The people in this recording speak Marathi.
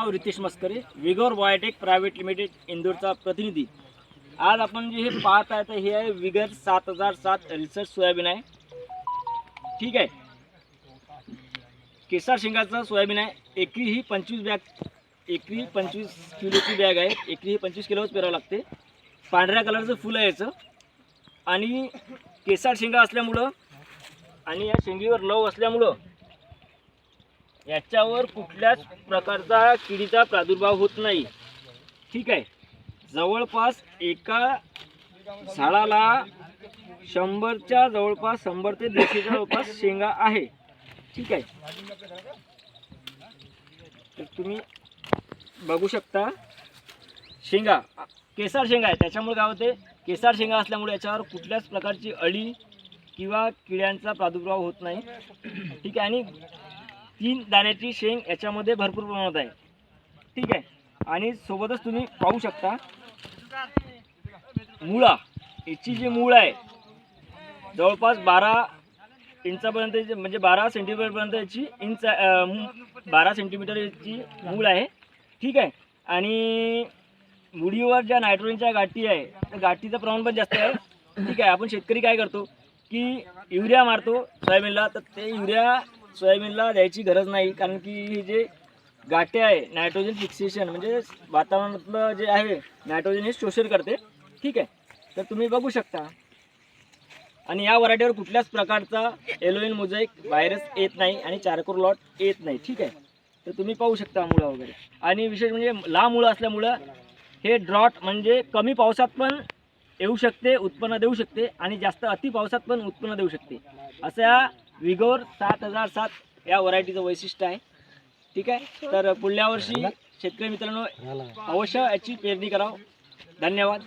नाव रितेश मस्करे, विगोर बायोटेक प्रायव्हेट लिमिटेड इंदूरचा प्रतिनिधी। आज आपण जे हे पाहत आहे तर हे आहे विगर 7007 रिसर्च सोयाबीन आहे। ठीक आहे, केसर शेंगाचं सोयाबीन आहे। एकरी ही 25 किलोची बॅग आहे। एकरी ही 25 किलोच पेरावं लागते। पांढऱ्या कलरचं फुल आहे याचं आणि केसर शेंगा असल्यामुळं आणि या शेंगीवर लव असल्यामुळं याच्यावर कुठल्याच प्रकारचा किडीचा प्रादुर्भाव होत नाही। ठीक आहे, जवळपास एका झाडाला 100च्या जवळपास 100 ते 150 जवळपास शेंगा आहे। ठीक आहे, तर तुम्ही बघू शकता शेंगा केसर शेंगा आहे, त्याच्यामुळे काय होते केसर शेंगा असल्यामुळे याच्यावर कुठल्याच प्रकारची अळी किंवा किड्यांचा प्रादुर्भाव होत नाही। ठीक आहे, आणि 3 दाण्याची शेंग याच्यामध्ये भरपूर प्रमाणात आहे। ठीक आहे, आणि सोबतच तुम्ही पाहू शकता मुळा, याची जी मूळ आहे जवळपास 12 इंचापर्यंत म्हणजे 12 सेंटीमीटरपर्यंत याची 12 सेंटीमीटर याची मूळ आहे। ठीक आहे, आणि मुळीवर ज्या नायट्रोजनच्या गाठी आहे त्या गाठीचं प्रमाण पण जास्त आहे। ठीक आहे, आपण शेतकरी काय करतो की युरिया मारतो सोयाबीनला, तर ते युरिया सोयाबीनला द्यायची गरज नाही, कारण की हे जे गाठी आहे नायट्रोजन फिक्सेशन म्हणजे वातावरणातलं जे आहे नायट्रोजन हे शोषण करते। ठीक आहे, तर तुम्ही बघू शकता आणि या व्हरायटीवर कुठल्याच प्रकारचा एलोइन मोझॅइक व्हायरस येत नाही आणि चारकोर लॉट येत नाही। ठीक आहे, तर तुम्ही पाहू शकता मुळा वगैरे, आणि विशेष म्हणजे लांब मुळं असल्यामुळं हे ड्रॉट म्हणजे कमी पावसात पण येऊ शकते, उत्पन्न देऊ शकते, आणि जास्त अति पावसात पण उत्पन्न देऊ शकते। असं या विगोर 7007 या व्हरायटीचं वैशिष्ट्य आहे। ठीक आहे, तर पुढल्या वर्षी शेतकरी मित्रांनो अवश्य याची पेरणी करावं। धन्यवाद।